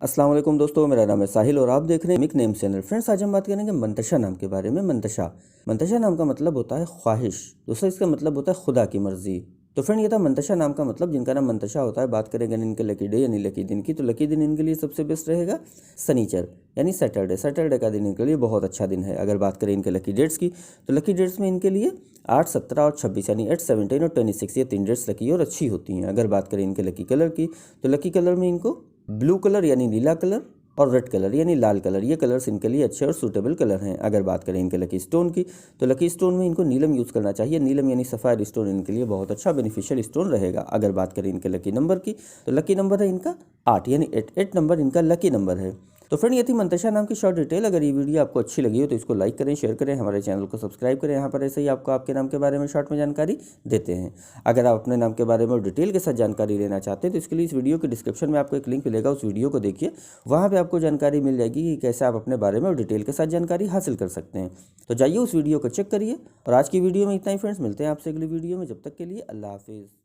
अस्सलाम वालेकुम दोस्तों, मेरा नाम है साहिल और आप देख रहे हैं निक नेम चैनल। फ्रेंड्स, आज हम बात करेंगे मंतशा नाम के बारे में। मंतशा नाम का मतलब होता है ख्वाहिश। दूसरा इसका मतलब होता है खुदा की मर्जी। तो फ्रेंड, ये था मंतशा नाम का मतलब, जिनका नाम मंतशा होता है। बात करेंगे इनके लकी डे यानी लकी दिन की, तो लकी दिन इनके लिए सबसे बेस्ट रहेगा शनिचर यानी सैटरडे। सैटरडे का दिन इनके लिए बहुत अच्छा दिन है। अगर बात करें इनके लकी डेट्स की, तो लकी डेट्स में इनके लिए 8, 17 और 26 यानी 8, 17 और 26 ये 3 डेट्स लकी और अच्छी होती हैं। अगर बात करें इनके लकी कलर की, तो लकी कलर में इनको ब्लू कलर यानी नीला कलर और रेड कलर यानी लाल कलर, ये कलर्स इनके लिए अच्छे और सूटेबल कलर हैं। अगर बात करें इनके लकी स्टोन की, तो लकी स्टोन में इनको नीलम यूज़ करना चाहिए। नीलम यानी सफ़ायर स्टोन इनके लिए बहुत अच्छा बेनिफिशियल स्टोन रहेगा। अगर बात करें इनके लकी नंबर की, तो लकी नंबर है इनका 8 यानी 8 नंबर इनका लकी नंबर है। तो फ्रेंड, ये थी मंतशा नाम की शॉर्ट डिटेल। अगर ये वीडियो आपको अच्छी लगी हो तो इसको लाइक करें, शेयर करें, हमारे चैनल को सब्सक्राइब करें। यहाँ पर ऐसे ही आपको आपके नाम के बारे में शॉर्ट में जानकारी देते हैं। अगर आप अपने नाम के बारे में डिटेल के साथ जानकारी लेना चाहते हैं तो इसके लिए इस वीडियो के डिस्क्रिप्शन में आपको एक लिंक मिलेगा, उस वीडियो को देखिए। वहाँ पर आपको जानकारी मिल जाएगी कि कैसे आप अपने बारे में और डिटेल के साथ जानकारी हासिल कर सकते हैं। तो जाइए उस वीडियो को चेक करिए। और आज की वीडियो में इतना ही फ्रेंड्स, मिलते हैं आपसे अगली वीडियो में। जब तक के लिए अल्लाह हाफिज़।